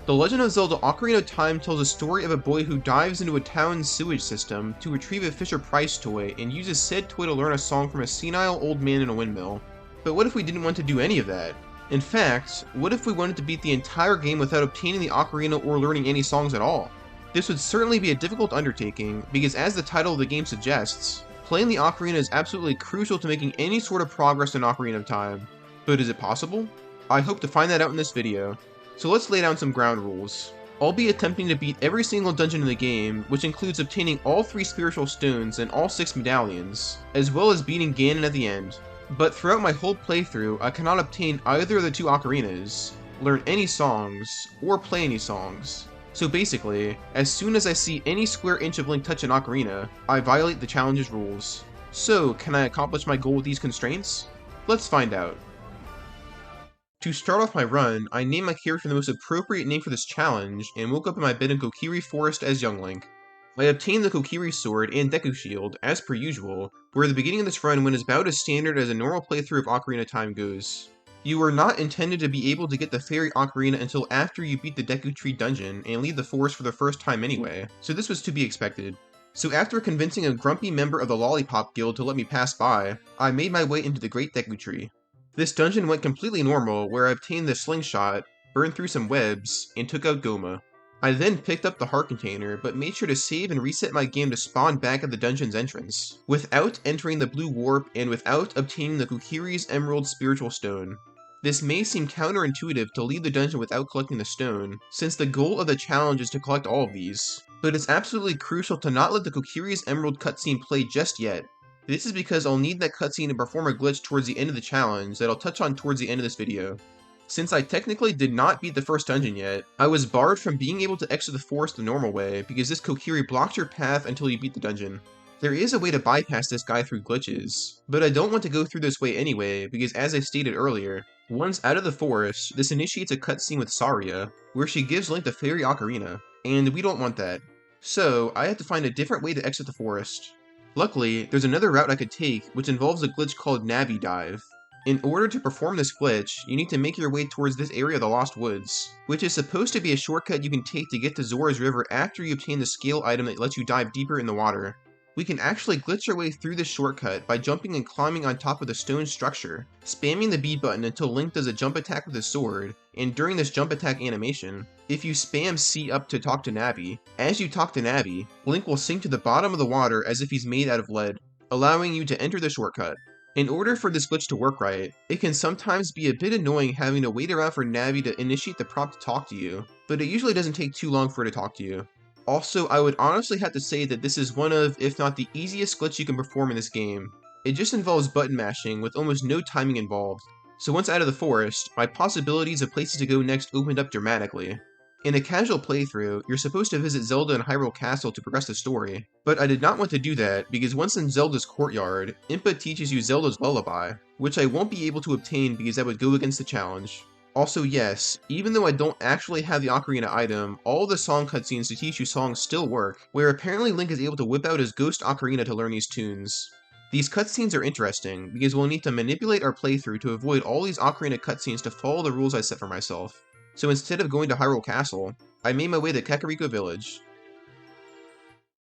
The Legend of Zelda Ocarina of Time tells a story of a boy who dives into a town's sewage system to retrieve a Fisher-Price toy and uses said toy to learn a song from a senile old man in a windmill. But what if we didn't want to do any of that? In fact, what if we wanted to beat the entire game without obtaining the ocarina or learning any songs at all? This would certainly be a difficult undertaking, because as the title of the game suggests, playing the ocarina is absolutely crucial to making any sort of progress in Ocarina of Time. But is it possible? I hope to find that out in this video. So let's lay down some ground rules. I'll be attempting to beat every single dungeon in the game, which includes obtaining all 3 spiritual stones and all 6 medallions, as well as beating Ganon at the end. But throughout my whole playthrough, I cannot obtain either of the 2 ocarinas, learn any songs, or play any songs. So basically, as soon as I see any square inch of Link touch an ocarina, I violate the challenge's rules. So, can I accomplish my goal with these constraints? Let's find out. To start off my run, I named my character the most appropriate name for this challenge, and woke up in my bed in Kokiri Forest as Young Link. I obtained the Kokiri Sword and Deku Shield, as per usual, where the beginning of this run went as about as standard as a normal playthrough of Ocarina of Time goes. You are not intended to be able to get the Fairy Ocarina until after you beat the Deku Tree dungeon and leave the forest for the first time anyway, so this was to be expected. So after convincing a grumpy member of the Lollipop Guild to let me pass by, I made my way into the Great Deku Tree. This dungeon went completely normal, where I obtained the slingshot, burned through some webs, and took out Goma. I then picked up the heart container, but made sure to save and reset my game to spawn back at the dungeon's entrance, without entering the blue warp and without obtaining the Kokiri's Emerald Spiritual Stone. This may seem counterintuitive to leave the dungeon without collecting the stone, since the goal of the challenge is to collect all of these, but it's absolutely crucial to not let the Kokiri's Emerald cutscene play just yet. This is because I'll need that cutscene to perform a glitch towards the end of the challenge that I'll touch on towards the end of this video. Since I technically did not beat the first dungeon yet, I was barred from being able to exit the forest the normal way because this Kokiri blocks your path until you beat the dungeon. There is a way to bypass this guy through glitches, but I don't want to go through this way anyway because as I stated earlier, once out of the forest, this initiates a cutscene with Saria, where she gives Link the Fairy Ocarina, and we don't want that. So, I have to find a different way to exit the forest. Luckily, there's another route I could take, which involves a glitch called Navi Dive. In order to perform this glitch, you need to make your way towards this area of the Lost Woods, which is supposed to be a shortcut you can take to get to Zora's River after you obtain the scale item that lets you dive deeper in the water. We can actually glitch our way through this shortcut by jumping and climbing on top of the stone structure, spamming the B button until Link does a jump attack with his sword, and during this jump attack animation, if you spam C up to talk to Navi, as you talk to Navi, Link will sink to the bottom of the water as if he's made out of lead, allowing you to enter the shortcut. In order for this glitch to work right, it can sometimes be a bit annoying having to wait around for Navi to initiate the prompt to talk to you, but it usually doesn't take too long for it to talk to you. Also, I would honestly have to say that this is one of, if not the easiest glitch you can perform in this game. It just involves button mashing with almost no timing involved. So once out of the forest, my possibilities of places to go next opened up dramatically. In a casual playthrough, you're supposed to visit Zelda and Hyrule Castle to progress the story, but I did not want to do that because once in Zelda's courtyard, Impa teaches you Zelda's Lullaby, which I won't be able to obtain because that would go against the challenge. Also yes, even though I don't actually have the Ocarina item, all the song cutscenes to teach you songs still work, where apparently Link is able to whip out his Ghost Ocarina to learn these tunes. These cutscenes are interesting, because we'll need to manipulate our playthrough to avoid all these Ocarina cutscenes to follow the rules I set for myself. So instead of going to Hyrule Castle, I made my way to Kakariko Village.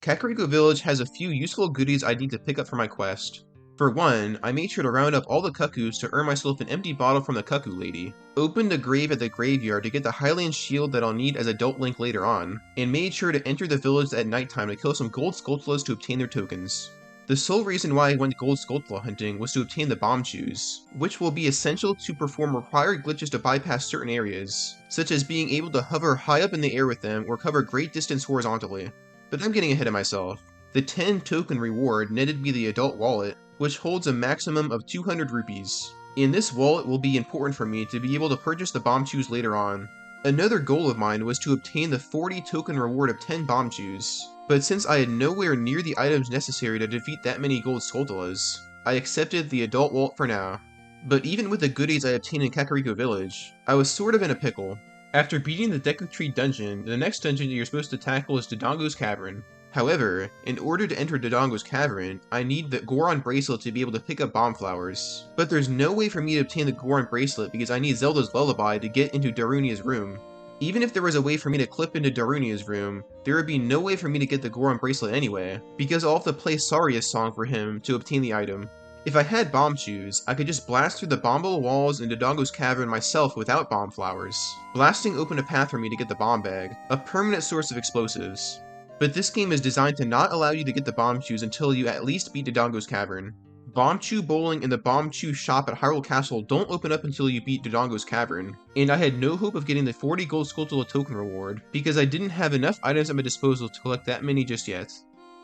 Kakariko Village has a few useful goodies I need to pick up for my quest. For one, I made sure to round up all the cuckoos to earn myself an empty bottle from the Cuckoo Lady, opened a grave at the graveyard to get the Hylian shield that I'll need as adult Link later on, and made sure to enter the village at nighttime to kill some gold Skulltulas to obtain their tokens. The sole reason why I went gold Skulltula hunting was to obtain the bombchus, which will be essential to perform required glitches to bypass certain areas, such as being able to hover high up in the air with them or cover great distance horizontally. But I'm getting ahead of myself. The 10 token reward netted me the adult wallet, which holds a maximum of 200 rupees. In this wallet will be important for me to be able to purchase the bombchus later on. Another goal of mine was to obtain the 40 token reward of 10 bombchus, but since I had nowhere near the items necessary to defeat that many gold Skulltulas, I accepted the adult wallet for now. But even with the goodies I obtained in Kakariko Village, I was sort of in a pickle. After beating the Deku Tree dungeon, the next dungeon that you're supposed to tackle is Dodongo's Cavern. However, in order to enter Dodongo's Cavern, I need the Goron Bracelet to be able to pick up bomb flowers. But there's no way for me to obtain the Goron Bracelet because I need Zelda's Lullaby to get into Darunia's room. Even if there was a way for me to clip into Darunia's room, there would be no way for me to get the Goron bracelet anyway, because I'll have to play Saria's song for him to obtain the item. If I had bombchus, I could just blast through the bombable walls in Dodongo's cavern myself without bomb flowers, blasting open a path for me to get the bomb bag, a permanent source of explosives. But this game is designed to not allow you to get the bombchus until you at least beat Dodongo's cavern. Bombchu Bowling and the Bombchu shop at Hyrule Castle don't open up until you beat Dodongo's cavern, and I had no hope of getting the 40 gold Skulltula token reward, because I didn't have enough items at my disposal to collect that many just yet.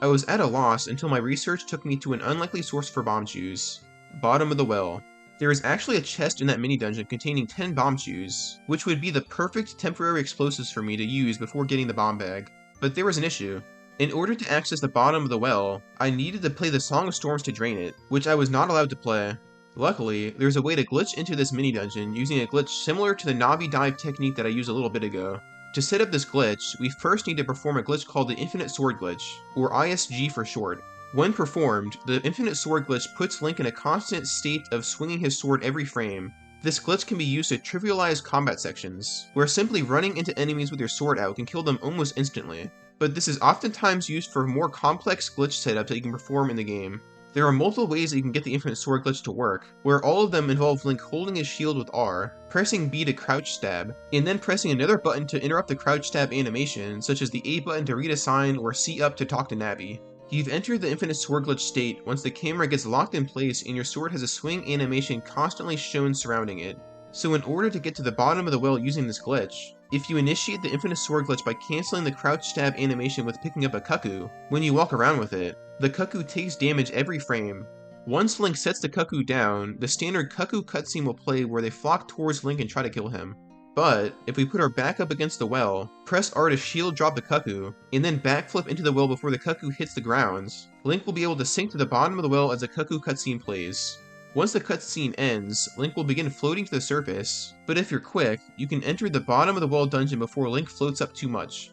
I was at a loss until my research took me to an unlikely source for bombchus. Bottom of the well. There is actually a chest in that mini dungeon containing 10 bombchus, which would be the perfect temporary explosives for me to use before getting the bomb bag. But there was an issue. In order to access the bottom of the well, I needed to play the Song of Storms to drain it, which I was not allowed to play. Luckily, there's a way to glitch into this mini dungeon using a glitch similar to the Navi dive technique that I used a little bit ago. To set up this glitch, we first need to perform a glitch called the Infinite Sword Glitch, or ISG for short. When performed, the Infinite Sword Glitch puts Link in a constant state of swinging his sword every frame. This glitch can be used to trivialize combat sections, where simply running into enemies with your sword out can kill them almost instantly. But this is oftentimes used for more complex glitch setups that you can perform in the game. There are multiple ways that you can get the Infinite Sword Glitch to work, where all of them involve Link holding his shield with R, pressing B to crouch stab, and then pressing another button to interrupt the crouch stab animation, such as the A button to read a sign or C up to talk to Navi. You've entered the Infinite Sword Glitch state once the camera gets locked in place and your sword has a swing animation constantly shown surrounding it. So in order to get to the bottom of the well using this glitch, if you initiate the Infinite Sword Glitch by cancelling the crouch stab animation with picking up a Cuckoo, when you walk around with it, the Cuckoo takes damage every frame. Once Link sets the Cuckoo down, the standard Cuckoo cutscene will play where they flock towards Link and try to kill him. But, if we put our back up against the well, press R to shield drop the Cuckoo, and then backflip into the well before the Cuckoo hits the ground, Link will be able to sink to the bottom of the well as the Cuckoo cutscene plays. Once the cutscene ends, Link will begin floating to the surface, but if you're quick, you can enter the bottom of the well dungeon before Link floats up too much.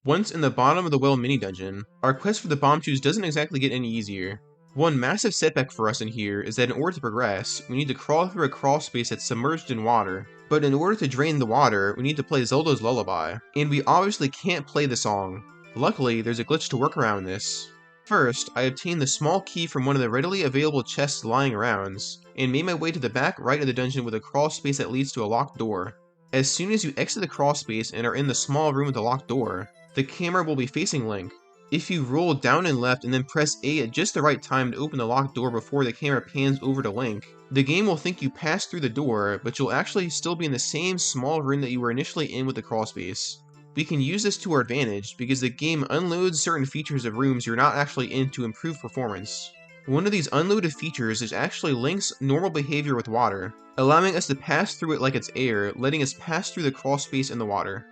Once in the bottom of the well mini-dungeon, our quest for the bombchus doesn't exactly get any easier. One massive setback for us in here is that in order to progress, we need to crawl through a crawl space that's submerged in water. But in order to drain the water, we need to play Zelda's Lullaby, and we obviously can't play the song. Luckily, there's a glitch to work around this. First, I obtained the small key from one of the readily available chests lying around, and made my way to the back right of the dungeon with a crawl space that leads to a locked door. As soon as you exit the crawl space and are in the small room with the locked door, the camera will be facing Link. If you roll down and left and then press A at just the right time to open the locked door before the camera pans over to Link, the game will think you passed through the door, but you'll actually still be in the same small room that you were initially in with the crawl space. We can use this to our advantage because the game unloads certain features of rooms you're not actually in to improve performance. One of these unloaded features is actually Link's normal behavior with water, allowing us to pass through it like it's air, letting us pass through the crawl space in the water.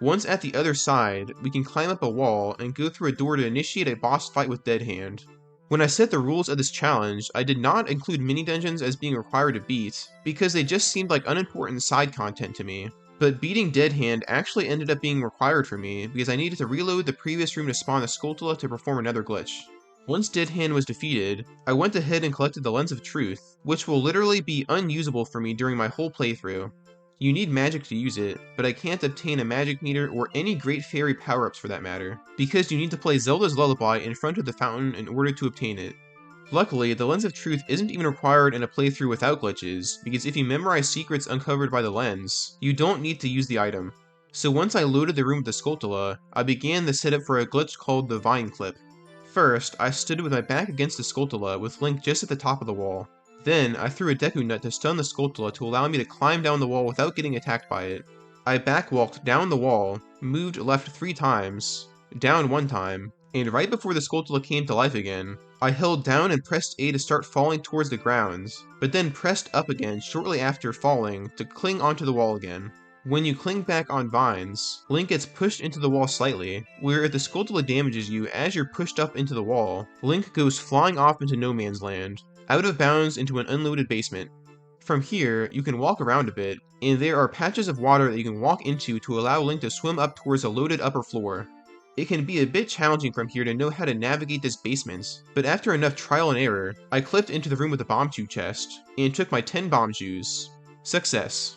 Once at the other side, we can climb up a wall and go through a door to initiate a boss fight with Dead Hand. When I set the rules of this challenge, I did not include mini-dungeons as being required to beat, because they just seemed like unimportant side content to me. But beating Dead Hand actually ended up being required for me, because I needed to reload the previous room to spawn the Skulltula to perform another glitch. Once Dead Hand was defeated, I went ahead and collected the Lens of Truth, which will literally be unusable for me during my whole playthrough. You need magic to use it, but I can't obtain a magic meter or any Great Fairy power-ups for that matter, because you need to play Zelda's Lullaby in front of the fountain in order to obtain it. Luckily, the Lens of Truth isn't even required in a playthrough without glitches, because if you memorize secrets uncovered by the lens, you don't need to use the item. So once I loaded the room with the Skulltula, I began the setup for a glitch called the Vine Clip. First, I stood with my back against the Skulltula with Link just at the top of the wall. Then, I threw a Deku Nut to stun the Skulltula to allow me to climb down the wall without getting attacked by it. I backwalked down the wall, moved left 3 times, down 1 time, and right before the Skulltula came to life again, I held down and pressed A to start falling towards the ground, but then pressed up again shortly after falling to cling onto the wall again. When you cling back on vines, Link gets pushed into the wall slightly, where if the Skulltula damages you as you're pushed up into the wall, Link goes flying off into no man's land, out of bounds into an unloaded basement. From here, you can walk around a bit, and there are patches of water that you can walk into to allow Link to swim up towards a loaded upper floor. It can be a bit challenging from here to know how to navigate this basement, but after enough trial and error, I clipped into the room with the bombchu chest, and took my 10 bombchus. Success.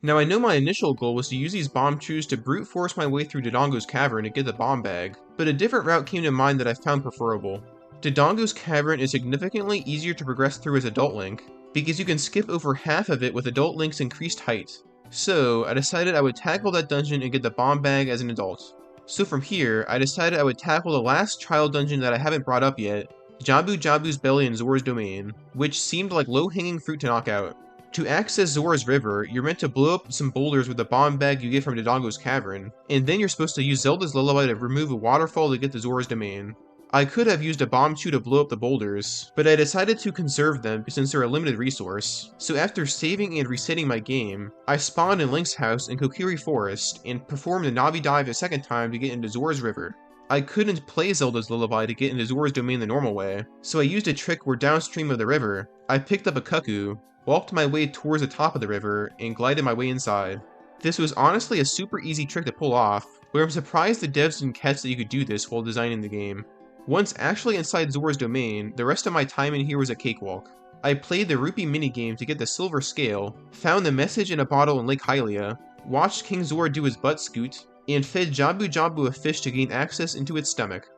Now I know my initial goal was to use these bombchus to brute force my way through Dodongo's Cavern to get the bomb bag, but a different route came to mind that I found preferable. Dodongo's Cavern is significantly easier to progress through as Adult Link, because you can skip over half of it with Adult Link's increased height. So, I decided I would tackle that dungeon and get the bomb bag as an adult. So from here, I decided I would tackle the last child dungeon that I haven't brought up yet, Jabu-Jabu's belly in Zora's domain, which seemed like low-hanging fruit to knock out. To access Zora's river, you're meant to blow up some boulders with the bomb bag you get from Dodongo's Cavern, and then you're supposed to use Zelda's lullaby to remove a waterfall to get to Zora's domain. I could have used a bombchu to blow up the boulders, but I decided to conserve them since they're a limited resource. So after saving and resetting my game, I spawned in Link's house in Kokiri Forest and performed the Navi dive a second time to get into Zora's river. I couldn't play Zelda's lullaby to get into Zora's domain the normal way, so I used a trick where downstream of the river, I picked up a cuckoo, walked my way towards the top of the river, and glided my way inside. This was honestly a super easy trick to pull off, but I'm surprised the devs didn't catch that you could do this while designing the game. Once actually inside Zora's domain, the rest of my time in here was a cakewalk. I played the Rupee minigame to get the silver scale, found the message in a bottle in Lake Hylia, watched King Zora do his butt scoot, and fed Jabu-Jabu a fish to gain access into its stomach.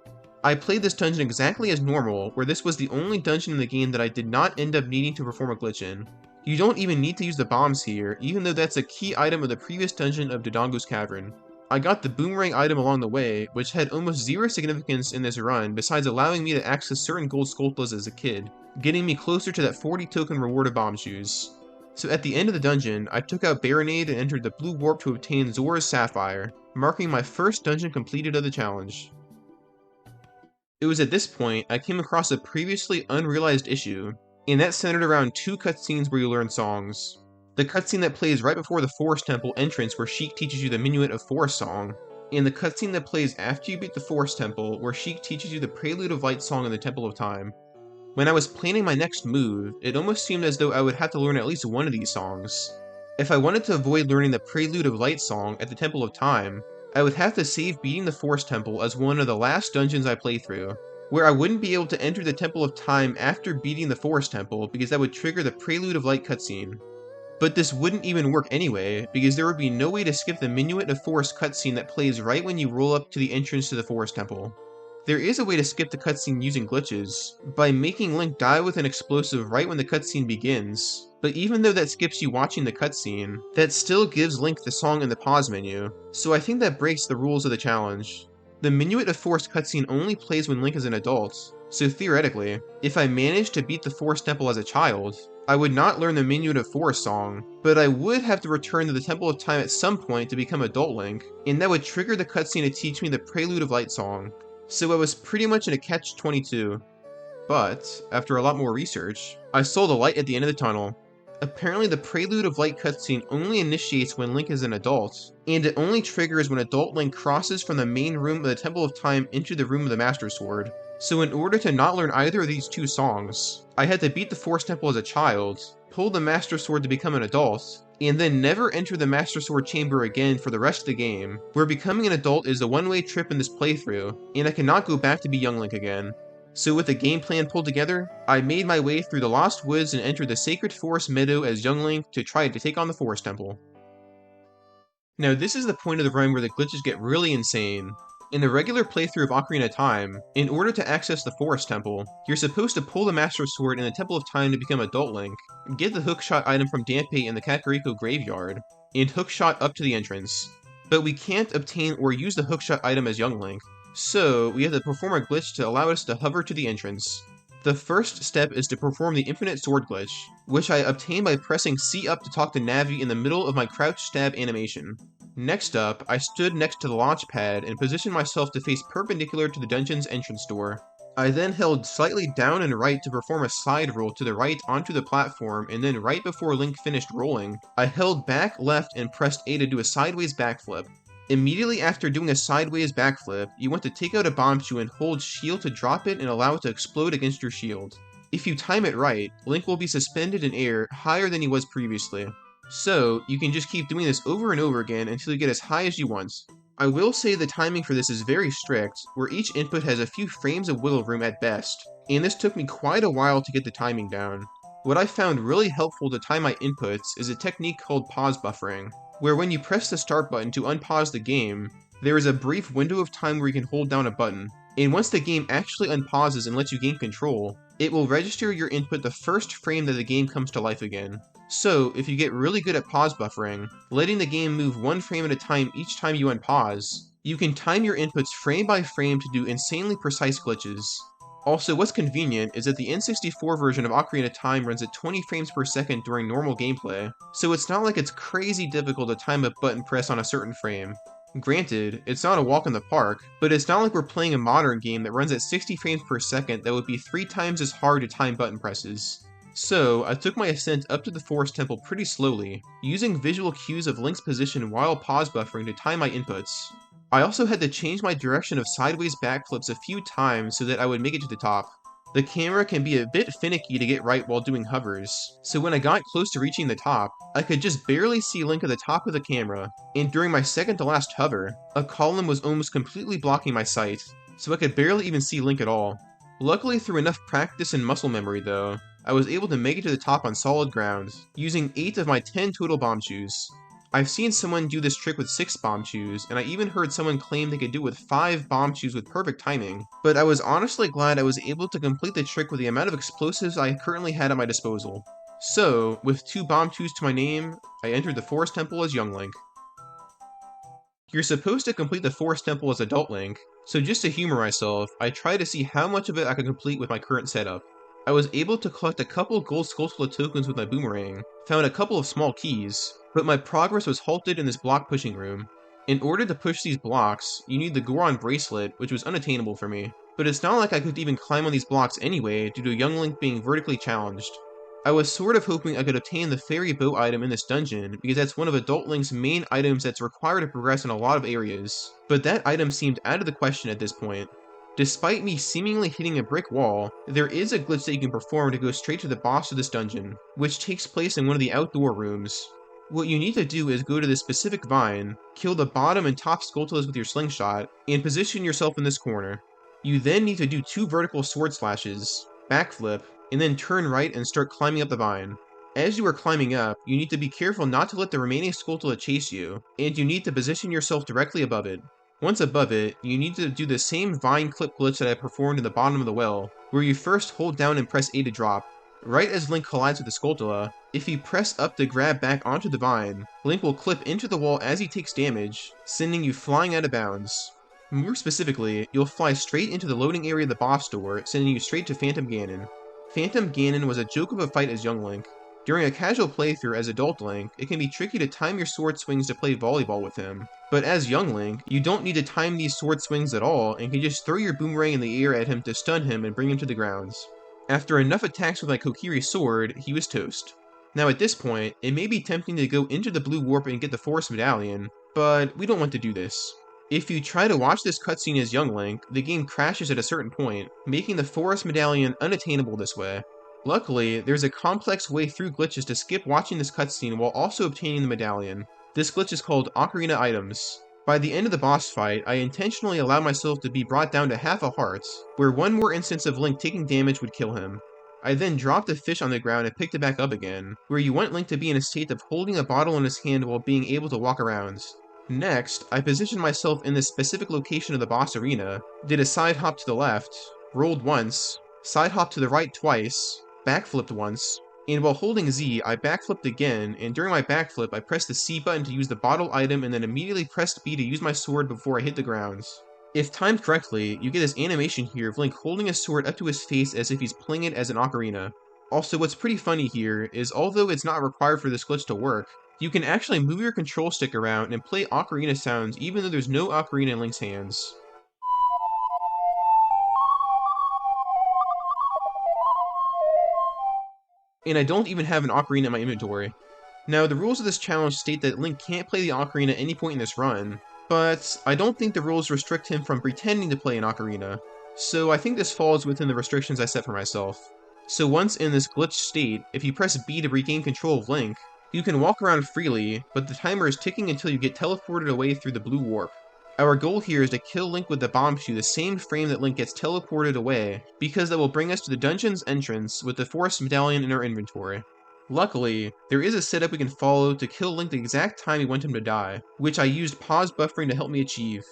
I played this dungeon exactly as normal, where this was the only dungeon in the game that I did not end up needing to perform a glitch in. You don't even need to use the bombs here, even though that's a key item of the previous dungeon of Dodongo's Cavern. I got the boomerang item along the way, which had almost zero significance in this run besides allowing me to access certain gold Skulltulas as a kid, getting me closer to that 40 token reward of bombchus. So at the end of the dungeon, I took out Baronade and entered the blue warp to obtain Zora's Sapphire, marking my first dungeon completed of the challenge. It was at this point I came across a previously unrealized issue, and that centered around two cutscenes where you learn songs. The cutscene that plays right before the Forest Temple entrance where Sheik teaches you the Minuet of Forest song, and the cutscene that plays after you beat the Forest Temple where Sheik teaches you the Prelude of Light song in the Temple of Time. When I was planning my next move, it almost seemed as though I would have to learn at least one of these songs. If I wanted to avoid learning the Prelude of Light song at the Temple of Time, I would have to save beating the Forest Temple as one of the last dungeons I play through, where I wouldn't be able to enter the Temple of Time after beating the Forest Temple because that would trigger the Prelude of Light cutscene. But this wouldn't even work anyway, because there would be no way to skip the Minuet of Forest cutscene that plays right when you roll up to the entrance to the Forest Temple. There is a way to skip the cutscene using glitches, by making Link die with an explosive right when the cutscene begins, but even though that skips you watching the cutscene, that still gives Link the song in the pause menu, so I think that breaks the rules of the challenge. The Minuet of Forest cutscene only plays when Link is an adult, so theoretically, if I managed to beat the Forest Temple as a child, I would not learn the Minuet of Forest song, but I would have to return to the Temple of Time at some point to become Adult Link, and that would trigger the cutscene to teach me the Prelude of Light song. So I was pretty much in a catch-22. But, after a lot more research, I saw the light at the end of the tunnel. Apparently the Prelude of Light cutscene only initiates when Link is an adult, and it only triggers when Adult Link crosses from the main room of the Temple of Time into the Room of the Master Sword. So in order to not learn either of these two songs, I had to beat the Forest Temple as a child, pull the Master Sword to become an adult, and then never enter the Master Sword chamber again for the rest of the game, where becoming an adult is a one-way trip in this playthrough, and I cannot go back to be young Link again. So with the game plan pulled together, I made my way through the Lost Woods and entered the Sacred Forest Meadow as young Link to try to take on the Forest Temple. Now this is the point of the run where the glitches get really insane. In the regular playthrough of Ocarina of Time, in order to access the Forest Temple, you're supposed to pull the Master Sword in the Temple of Time to become Adult Link, get the hookshot item from Dampé in the Kakariko Graveyard, and hookshot up to the entrance. But we can't obtain or use the hookshot item as young Link, so we have to perform a glitch to allow us to hover to the entrance. The first step is to perform the Infinite Sword glitch, which I obtained by pressing C up to talk to Navi in the middle of my crouch stab animation. Next up, I stood next to the launch pad and positioned myself to face perpendicular to the dungeon's entrance door. I then held slightly down and right to perform a side roll to the right onto the platform, and then right before Link finished rolling, I held back left and pressed A to do a sideways backflip. Immediately after doing a sideways backflip, you want to take out a bombchu and hold shield to drop it and allow it to explode against your shield. If you time it right, Link will be suspended in air higher than he was previously. So, you can just keep doing this over and over again until you get as high as you want. I will say the timing for this is very strict, where each input has a few frames of wiggle room at best, and this took me quite a while to get the timing down. What I found really helpful to time my inputs is a technique called pause buffering, where when you press the start button to unpause the game, there is a brief window of time where you can hold down a button, and once the game actually unpauses and lets you gain control, it will register your input the first frame that the game comes to life again. So, if you get really good at pause buffering, letting the game move one frame at a time each time you unpause, you can time your inputs frame by frame to do insanely precise glitches. Also, what's convenient is that the N64 version of Ocarina of Time runs at 20 frames per second during normal gameplay, so it's not like it's crazy difficult to time a button press on a certain frame. Granted, it's not a walk in the park, but it's not like we're playing a modern game that runs at 60 frames per second that would be 3 times as hard to time button presses. So, I took my ascent up to the Forest Temple pretty slowly, using visual cues of Link's position while pause buffering to time my inputs. I also had to change my direction of sideways backflips a few times so that I would make it to the top. The camera can be a bit finicky to get right while doing hovers, so when I got close to reaching the top, I could just barely see Link at the top of the camera, and during my second to last hover, a column was almost completely blocking my sight, so I could barely even see Link at all. Luckily, through enough practice and muscle memory though, I was able to make it to the top on solid ground, using 8 of my 10 total bombchus. I've seen someone do this trick with 6 bombchus, and I even heard someone claim they could do it with 5 bombchus with perfect timing, but I was honestly glad I was able to complete the trick with the amount of explosives I currently had at my disposal. So, with 2 bombchus to my name, I entered the Forest Temple as young Link. You're supposed to complete the Forest Temple as adult Link, so just to humor myself, I tried to see how much of it I could complete with my current setup. I was able to collect a couple gold Skulltula tokens with my boomerang, found a couple of small keys, but my progress was halted in this block pushing room. In order to push these blocks, you need the Goron bracelet, which was unattainable for me. But it's not like I could even climb on these blocks anyway due to young Link being vertically challenged. I was sort of hoping I could obtain the fairy boat item in this dungeon, because that's one of adult Link's main items that's required to progress in a lot of areas, but that item seemed out of the question at this point. Despite me seemingly hitting a brick wall, there is a glitch that you can perform to go straight to the boss of this dungeon, which takes place in one of the outdoor rooms. What you need to do is go to this specific vine, kill the bottom and top Skulltulas with your slingshot, and position yourself in this corner. You then need to do 2 vertical sword slashes, backflip, and then turn right and start climbing up the vine. As you are climbing up, you need to be careful not to let the remaining Skulltula chase you, and you need to position yourself directly above it. Once above it, you need to do the same vine clip glitch that I performed in the bottom of the well, where you first hold down and press A to drop. Right as Link collides with the Skulltula, if you press up to grab back onto the vine, Link will clip into the wall as he takes damage, sending you flying out of bounds. More specifically, you'll fly straight into the loading area of the boss door, sending you straight to Phantom Ganon. Phantom Ganon was a joke of a fight as young Link. During a casual playthrough as adult Link, it can be tricky to time your sword swings to play volleyball with him. But as young Link, you don't need to time these sword swings at all and can just throw your boomerang in the air at him to stun him and bring him to the grounds. After enough attacks with my Kokiri sword, he was toast. Now at this point, it may be tempting to go into the blue warp and get the Forest Medallion, but we don't want to do this. If you try to watch this cutscene as young Link, the game crashes at a certain point, making the Forest Medallion unattainable this way. Luckily, there's a complex way through glitches to skip watching this cutscene while also obtaining the medallion. This glitch is called Ocarina Items. By the end of the boss fight, I intentionally allowed myself to be brought down to half a heart, where one more instance of Link taking damage would kill him. I then dropped the fish on the ground and picked it back up again, where you want Link to be in a state of holding a bottle in his hand while being able to walk around. Next, I positioned myself in this specific location of the boss arena, did a side hop to the left, rolled once, side hop to the right twice, backflipped once, and while holding Z, I backflipped again, and during my backflip, I pressed the C button to use the bottle item and then immediately pressed B to use my sword before I hit the ground. If timed correctly, you get this animation here of Link holding his sword up to his face as if he's playing it as an ocarina. Also, what's pretty funny here is although it's not required for this glitch to work, you can actually move your control stick around and play ocarina sounds even though there's no ocarina in Link's hands. And I don't even have an ocarina in my inventory. Now, the rules of this challenge state that Link can't play the ocarina at any point in this run, but I don't think the rules restrict him from pretending to play an ocarina, so I think this falls within the restrictions I set for myself. So once in this glitched state, if you press B to regain control of Link, you can walk around freely, but the timer is ticking until you get teleported away through the blue warp. Our goal here is to kill Link with the bombchus the same frame that Link gets teleported away, because that will bring us to the dungeon's entrance with the forest medallion in our inventory. Luckily, there is a setup we can follow to kill Link the exact time we want him to die, which I used pause buffering to help me achieve.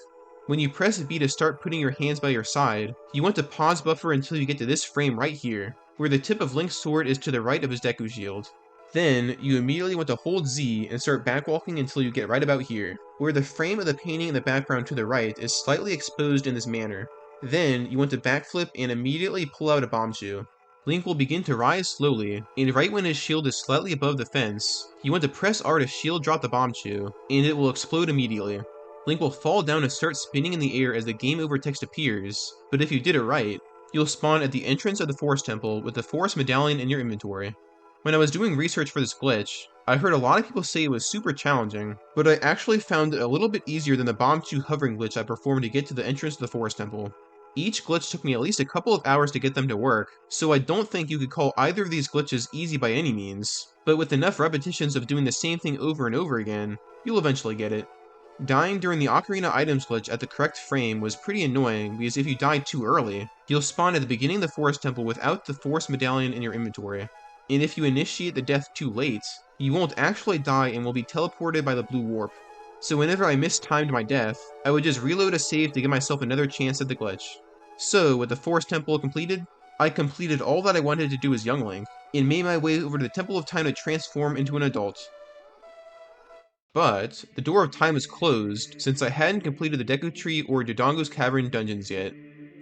When you press B to start putting your hands by your side, you want to pause buffer until you get to this frame right here, where the tip of Link's sword is to the right of his Deku shield. Then, you immediately want to hold Z and start backwalking until you get right about here, where the frame of the painting in the background to the right is slightly exposed in this manner. Then, you want to backflip and immediately pull out a bombchu. Link will begin to rise slowly, and right when his shield is slightly above the fence, you want to press R to shield drop the bombchu, and it will explode immediately. Link will fall down and start spinning in the air as the game over text appears, but if you did it right, you'll spawn at the entrance of the Forest Temple with the Forest Medallion in your inventory. When I was doing research for this glitch, I heard a lot of people say it was super challenging, but I actually found it a little bit easier than the bombchu hovering glitch I performed to get to the entrance of the Forest Temple. Each glitch took me at least a couple of hours to get them to work, so I don't think you could call either of these glitches easy by any means, but with enough repetitions of doing the same thing over and over again, you'll eventually get it. Dying during the Ocarina items glitch at the correct frame was pretty annoying because if you die too early, you'll spawn at the beginning of the Forest Temple without the Forest Medallion in your inventory. And if you initiate the death too late, you won't actually die and will be teleported by the blue warp. So whenever I mistimed my death, I would just reload a save to give myself another chance at the glitch. So, with the Forest Temple completed, I completed all that I wanted to do as young Link, and made my way over to the Temple of Time to transform into an adult. But, the door of time is closed, since I hadn't completed the Deku Tree or Dodongo's Cavern dungeons yet.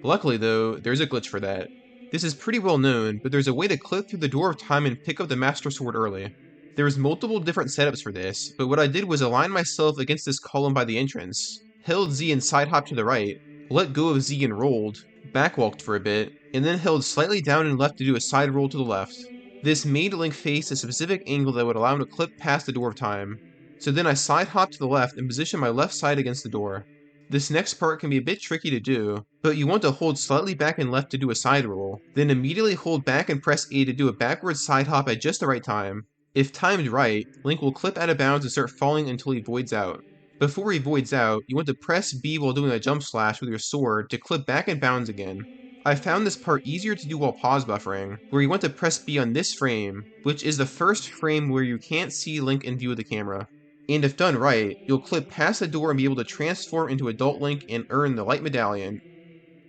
Luckily though, there's a glitch for that. This is pretty well known, but there's a way to clip through the door of time and pick up the Master Sword early. There's multiple different setups for this, but what I did was align myself against this column by the entrance, held Z and side hop to the right, let go of Z and rolled, backwalked for a bit, and then held slightly down and left to do a side roll to the left. This made Link face a specific angle that would allow him to clip past the door of time. So then I side hop to the left and position my left side against the door. This next part can be a bit tricky to do, but you want to hold slightly back and left to do a side roll, then immediately hold back and press A to do a backward side hop at just the right time. If timed right, Link will clip out of bounds and start falling until he voids out. Before he voids out, you want to press B while doing a jump slash with your sword to clip back and bounds again. I found this part easier to do while pause buffering, where you want to press B on this frame, which is the first frame where you can't see Link in view of the camera. And if done right, you'll clip past the door and be able to transform into Adult Link and earn the Light Medallion.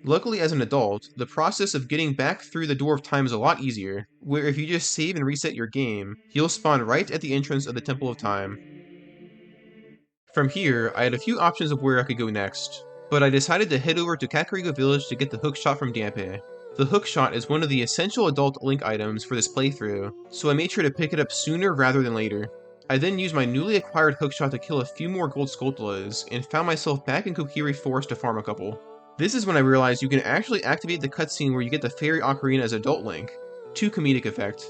Luckily as an adult, the process of getting back through the Door of Time is a lot easier, where if you just save and reset your game, you'll spawn right at the entrance of the Temple of Time. From here, I had a few options of where I could go next, but I decided to head over to Kakariko Village to get the hookshot from Dampé. The hookshot is one of the essential Adult Link items for this playthrough, so I made sure to pick it up sooner rather than later. I then used my newly acquired hookshot to kill a few more gold Skulltulas, and found myself back in Kokiri Forest to farm a couple. This is when I realized you can actually activate the cutscene where you get the Fairy Ocarina as Adult Link, to comedic effect.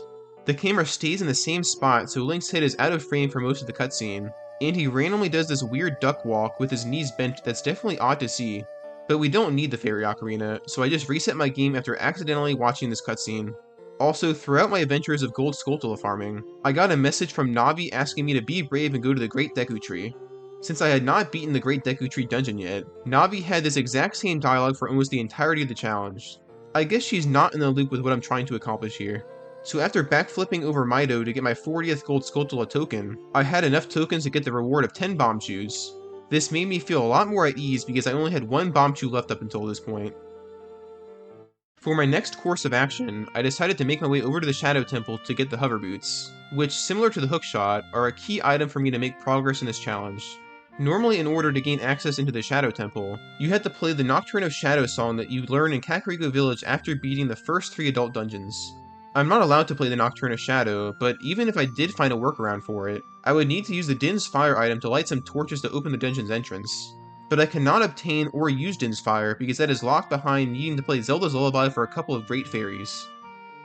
The camera stays in the same spot so Link's head is out of frame for most of the cutscene, and he randomly does this weird duck walk with his knees bent that's definitely odd to see. But we don't need the Fairy Ocarina, so I just reset my game after accidentally watching this cutscene. Also, throughout my adventures of gold Skulltula farming, I got a message from Navi asking me to be brave and go to the Great Deku Tree. Since I had not beaten the Great Deku Tree dungeon yet, Navi had this exact same dialogue for almost the entirety of the challenge. I guess she's not in the loop with what I'm trying to accomplish here. So after backflipping over Mido to get my 40th gold Skulltula token, I had enough tokens to get the reward of 10 bombchus. This made me feel a lot more at ease because I only had one bombchu left up until this point. For my next course of action, I decided to make my way over to the Shadow Temple to get the hover boots, which, similar to the hookshot, are a key item for me to make progress in this challenge. Normally, in order to gain access into the Shadow Temple, you had to play the Nocturne of Shadow song that you learn in Kakariko Village after beating the first 3 adult dungeons. I'm not allowed to play the Nocturne of Shadow, but even if I did find a workaround for it, I would need to use the Din's Fire item to light some torches to open the dungeon's entrance. But I cannot obtain or use Din's Fire because that is locked behind needing to play Zelda's Lullaby for a couple of great fairies.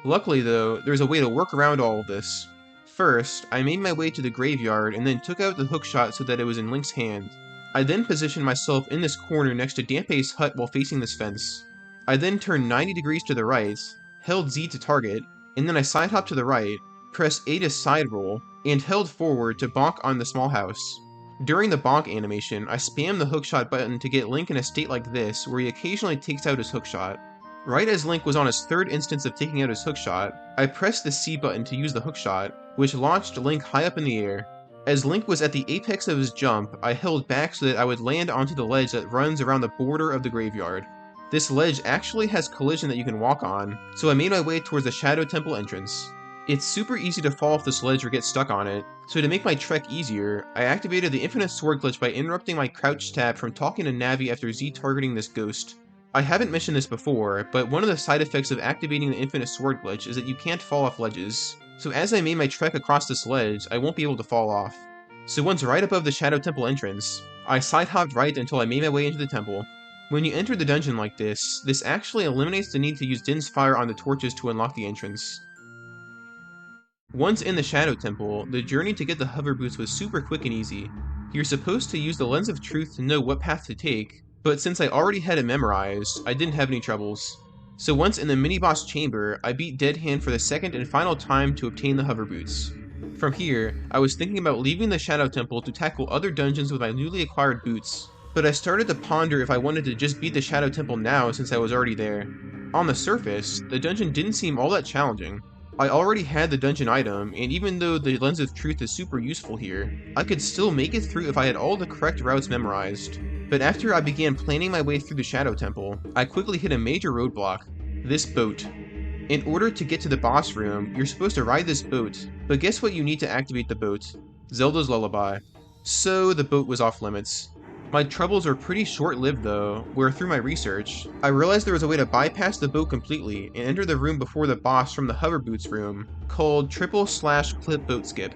Luckily though, there's a way to work around all of this. First, I made my way to the graveyard and then took out the hookshot so that it was in Link's hand. I then positioned myself in this corner next to Dampé's hut while facing this fence. I then turned 90 degrees to the right, held Z to target, and then I side hopped to the right, pressed A to side roll, and held forward to bonk on the small house. During the bonk animation, I spam the hookshot button to get Link in a state like this, where he occasionally takes out his hookshot. Right as Link was on his third instance of taking out his hookshot, I pressed the C button to use the hookshot, which launched Link high up in the air. As Link was at the apex of his jump, I held back so that I would land onto the ledge that runs around the border of the graveyard. This ledge actually has collision that you can walk on, so I made my way towards the Shadow Temple entrance. It's super easy to fall off this ledge or get stuck on it, so to make my trek easier, I activated the infinite sword glitch by interrupting my crouch tab from talking to Navi after Z targeting this ghost. I haven't mentioned this before, but one of the side effects of activating the infinite sword glitch is that you can't fall off ledges. So as I made my trek across this ledge, I won't be able to fall off. So once right above the Shadow Temple entrance, I side-hopped right until I made my way into the temple. When you enter the dungeon like this actually eliminates the need to use Din's Fire on the torches to unlock the entrance. Once in the Shadow Temple, the journey to get the hover boots was super quick and easy. You're supposed to use the Lens of Truth to know what path to take, but since I already had it memorized, I didn't have any troubles. So once in the mini-boss chamber, I beat Dead Hand for the second and final time to obtain the hover boots. From here, I was thinking about leaving the Shadow Temple to tackle other dungeons with my newly acquired boots, but I started to ponder if I wanted to just beat the Shadow Temple now since I was already there. On the surface, the dungeon didn't seem all that challenging. I already had the dungeon item, and even though the Lens of Truth is super useful here, I could still make it through if I had all the correct routes memorized. But after I began planning my way through the Shadow Temple, I quickly hit a major roadblock: this boat. In order to get to the boss room, you're supposed to ride this boat, but guess what you need to activate the boat? Zelda's Lullaby. So the boat was off limits. My troubles were pretty short-lived though, where through my research, I realized there was a way to bypass the boat completely and enter the room before the boss from the hover boots room, called /clip boat skip.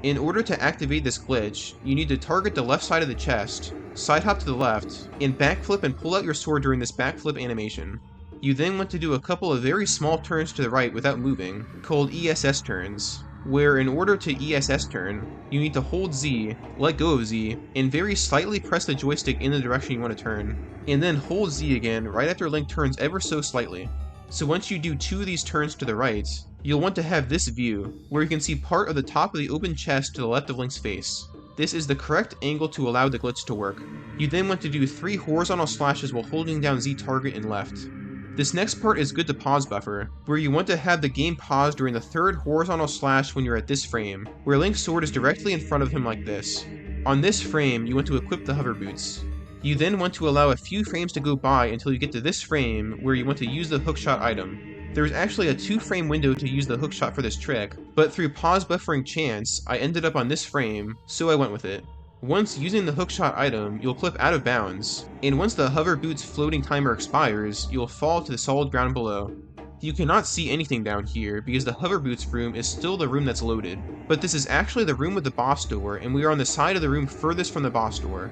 In order to activate this glitch, you need to target the left side of the chest, side hop to the left, and backflip and pull out your sword during this backflip animation. You then want to do a couple of very small turns to the right without moving, called ESS turns, where in order to ESS turn, you need to hold Z, let go of Z, and very slightly press the joystick in the direction you want to turn, and then hold Z again right after Link turns ever so slightly. So once you do 2 of these turns to the right, you'll want to have this view, where you can see part of the top of the open chest to the left of Link's face. This is the correct angle to allow the glitch to work. You then want to do 3 horizontal slashes while holding down Z target and left. This next part is good to pause buffer, where you want to have the game pause during the 3rd horizontal slash when you're at this frame, where Link's sword is directly in front of him like this. On this frame, you want to equip the hover boots. You then want to allow a few frames to go by until you get to this frame, where you want to use the hookshot item. There is actually a 2-frame window to use the hookshot for this trick, but through pause buffering chance, I ended up on this frame, so I went with it. Once using the hookshot item, you'll clip out of bounds, and once the hover boots floating timer expires, you'll fall to the solid ground below. You cannot see anything down here because the hover boots room is still the room that's loaded, but this is actually the room with the boss door, and we are on the side of the room furthest from the boss door.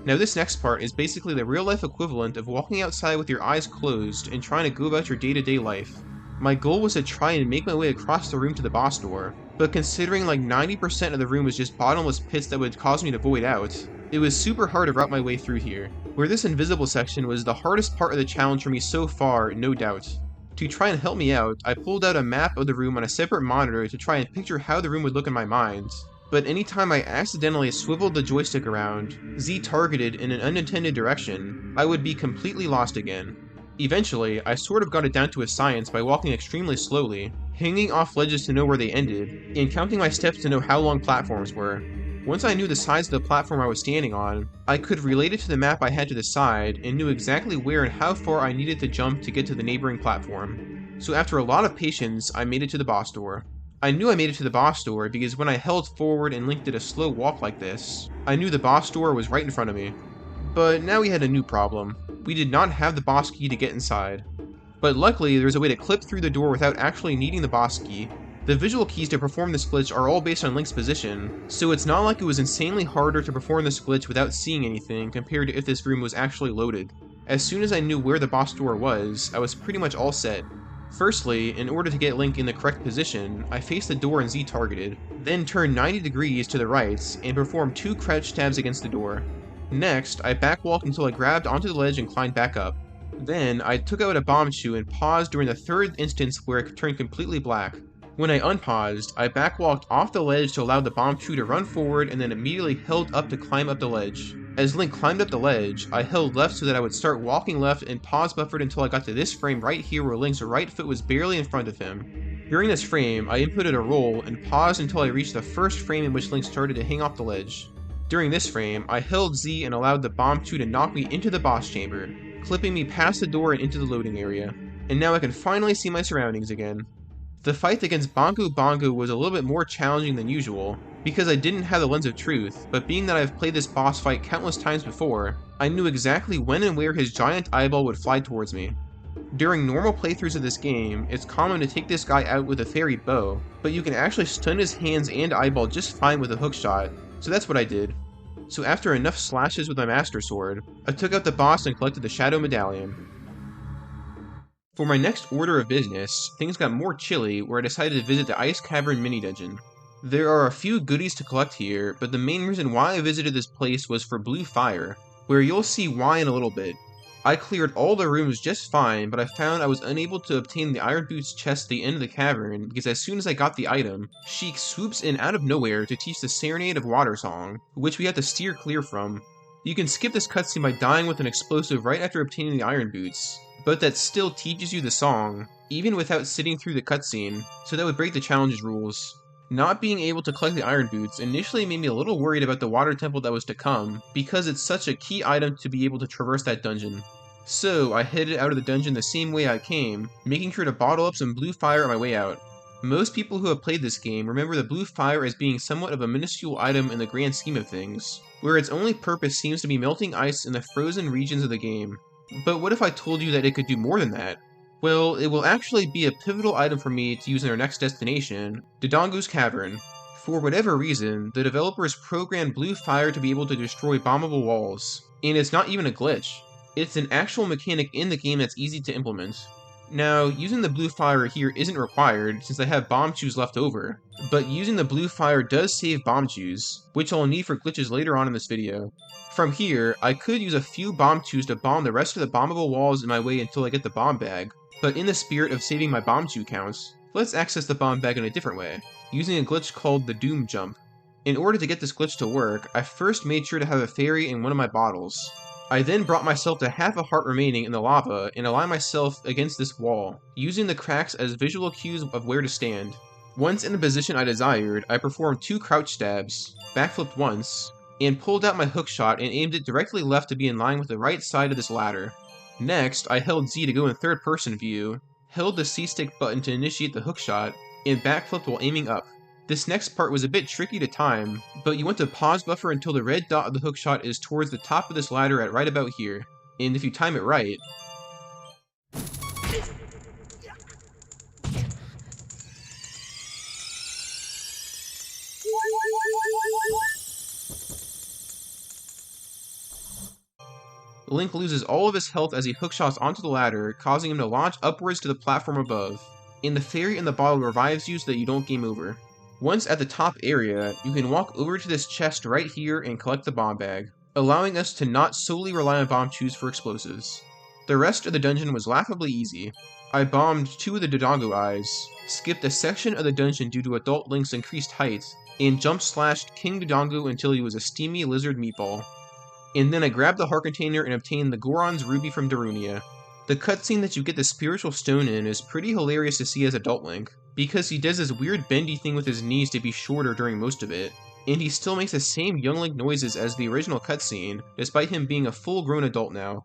Now this next part is basically the real-life equivalent of walking outside with your eyes closed and trying to go about your day-to-day life. My goal was to try and make my way across the room to the boss door, but considering like 90% of the room was just bottomless pits that would cause me to void out, it was super hard to route my way through here, where this invisible section was the hardest part of the challenge for me so far, no doubt. To try and help me out, I pulled out a map of the room on a separate monitor to try and picture how the room would look in my mind, but anytime I accidentally swiveled the joystick around, Z targeted in an unintended direction, I would be completely lost again. Eventually, I sort of got it down to a science by walking extremely slowly, hanging off ledges to know where they ended, and counting my steps to know how long platforms were. Once I knew the size of the platform I was standing on, I could relate it to the map I had to the side, and knew exactly where and how far I needed to jump to get to the neighboring platform. So after a lot of patience, I made it to the boss door. I knew I made it to the boss door because when I held forward and Link did a slow walk like this, I knew the boss door was right in front of me. But now we had a new problem. We did not have the boss key to get inside. But luckily, there's a way to clip through the door without actually needing the boss key. The visual keys to perform this glitch are all based on Link's position, so it's not like it was insanely harder to perform this glitch without seeing anything compared to if this room was actually loaded. As soon as I knew where the boss door was, I was pretty much all set. Firstly, in order to get Link in the correct position, I faced the door and Z targeted, then turned 90 degrees to the right, and performed 2 crouch tabs against the door. Next, I backwalked until I grabbed onto the ledge and climbed back up. Then, I took out a bombchus and paused during the 3rd instance where it turned completely black. When I unpaused, I backwalked off the ledge to allow the bombchu to run forward and then immediately held up to climb up the ledge. As Link climbed up the ledge, I held left so that I would start walking left and pause buffered until I got to this frame right here where Link's right foot was barely in front of him. During this frame, I inputted a roll and paused until I reached the first frame in which Link started to hang off the ledge. During this frame, I held Z and allowed the bombchu to knock me into the boss chamber, clipping me past the door and into the loading area. And now I can finally see my surroundings again. The fight against Bongo Bongo was a little bit more challenging than usual, because I didn't have the Lens of Truth, but being that I've played this boss fight countless times before, I knew exactly when and where his giant eyeball would fly towards me. During normal playthroughs of this game, it's common to take this guy out with a fairy bow, but you can actually stun his hands and eyeball just fine with a hookshot, so that's what I did. So after enough slashes with my Master Sword, I took out the boss and collected the Shadow Medallion. For my next order of business, things got more chilly where I decided to visit the Ice Cavern mini-dungeon. There are a few goodies to collect here, but the main reason why I visited this place was for Blue Fire, where you'll see why in a little bit. I cleared all the rooms just fine, but I found I was unable to obtain the Iron Boots chest at the end of the cavern because as soon as I got the item, Sheik swoops in out of nowhere to teach the Serenade of Water song, which we have to steer clear from. You can skip this cutscene by dying with an explosive right after obtaining the Iron Boots, but that still teaches you the song, even without sitting through the cutscene, so that would break the challenge's rules. Not being able to collect the Iron Boots initially made me a little worried about the water temple that was to come, because it's such a key item to be able to traverse that dungeon. So I headed out of the dungeon the same way I came, making sure to bottle up some blue fire on my way out. Most people who have played this game remember the blue fire as being somewhat of a minuscule item in the grand scheme of things, where its only purpose seems to be melting ice in the frozen regions of the game. But what if I told you that it could do more than that? Well, it will actually be a pivotal item for me to use in our next destination, Dodongo's Cavern. For whatever reason, the developers programmed blue fire to be able to destroy bombable walls, and it's not even a glitch. It's an actual mechanic in the game that's easy to implement. Now, using the blue fire here isn't required since I have bombchus left over, but using the blue fire does save bombchus, which I'll need for glitches later on in this video. From here, I could use a few bombchus to bomb the rest of the bombable walls in my way until I get the bomb bag, but in the spirit of saving my bombchu counts, let's access the bomb bag in a different way, using a glitch called the Doom Jump. In order to get this glitch to work, I first made sure to have a fairy in one of my bottles. I then brought myself to half a heart remaining in the lava and aligned myself against this wall, using the cracks as visual cues of where to stand. Once in the position I desired, I performed 2 crouch stabs, backflipped once, and pulled out my hookshot and aimed it directly left to be in line with the right side of this ladder. Next, I held Z to go in third person view, held the C-stick button to initiate the hookshot, and backflipped while aiming up. This next part was a bit tricky to time, but you want to pause buffer until the red dot of the hookshot is towards the top of this ladder at right about here, and if you time it right, Link loses all of his health as he hookshots onto the ladder, causing him to launch upwards to the platform above, and the fairy in the bottle revives you so that you don't game over. Once at the top area, you can walk over to this chest right here and collect the bomb bag, allowing us to not solely rely on bombchus for explosives. The rest of the dungeon was laughably easy. I bombed 2 of the Dodongo eyes, skipped a section of the dungeon due to adult Link's increased height, and jump slashed King Dodongo until he was a steamy lizard meatball. And then I grabbed the heart container and obtained the Goron's Ruby from Darunia. The cutscene that you get the spiritual stone in is pretty hilarious to see as adult Link, because he does this weird bendy thing with his knees to be shorter during most of it, and he still makes the same young Link noises as the original cutscene, despite him being a full-grown adult now.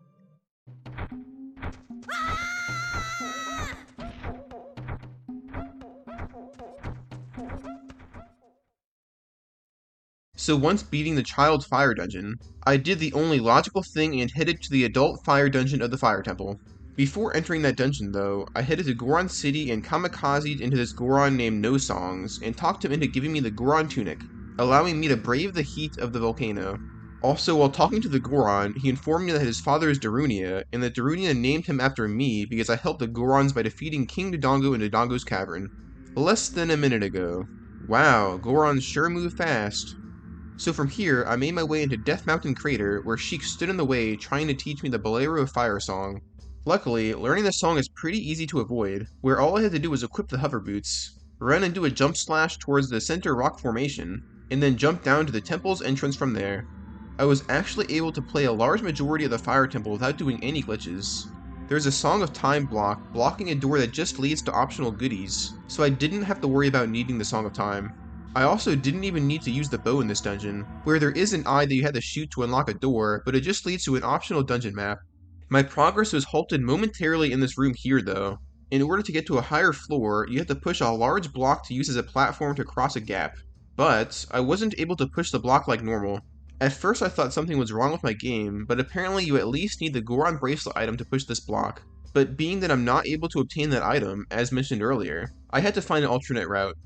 So once beating the Child Fire Dungeon, I did the only logical thing and headed to the Adult Fire Dungeon of the Fire Temple. Before entering that dungeon though, I headed to Goron City and kamikazed into this Goron named No Songs and talked him into giving me the Goron Tunic, allowing me to brave the heat of the volcano. Also, while talking to the Goron, he informed me that his father is Darunia, and that Darunia named him after me because I helped the Gorons by defeating King Dodongo in Dodongo's Cavern. Less than a minute ago. Wow, Gorons sure move fast. So from here, I made my way into Death Mountain Crater, where Sheik stood in the way trying to teach me the Bolero of Fire song. Luckily, learning the song is pretty easy to avoid, where all I had to do was equip the hover boots. run and do a jump slash towards the center rock formation, and then jump down to the temple's entrance from there. I was actually able to play a large majority of the Fire Temple without doing any glitches. There's a Song of Time block blocking a door that just leads to optional goodies, so I didn't have to worry about needing the Song of Time. I also didn't even need to use the bow in this dungeon, where there is an eye that you had to shoot to unlock a door, but it just leads to an optional dungeon map. My progress was halted momentarily in this room here though. In order to get to a higher floor, you have to push a large block to use as a platform to cross a gap. But I wasn't able to push the block like normal. At first I thought something was wrong with my game, but apparently you at least need the Goron bracelet item to push this block. But being that I'm not able to obtain that item, as mentioned earlier, I had to find an alternate route.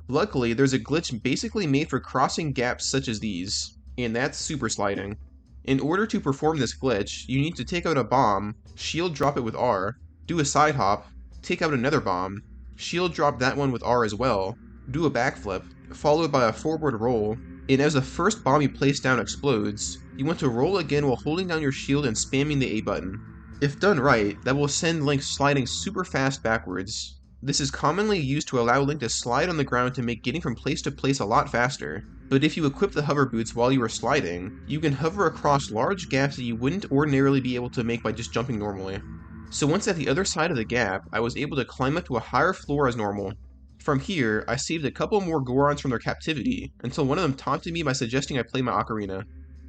Luckily, there's a glitch basically made for crossing gaps such as these, and that's super sliding. In order to perform this glitch, you need to take out a bomb, shield drop it with R, do a side hop, take out another bomb, shield drop that one with R as well, do a backflip, followed by a forward roll, and as the first bomb you place down explodes, you want to roll again while holding down your shield and spamming the A button. If done right, that will send Link sliding super fast backwards. This is commonly used to allow Link to slide on the ground to make getting from place to place a lot faster, but if you equip the hover boots while you are sliding, you can hover across large gaps that you wouldn't ordinarily be able to make by just jumping normally. So once at the other side of the gap, I was able to climb up to a higher floor as normal. From here, I saved a couple more Gorons from their captivity, until one of them taunted me by suggesting I play my ocarina.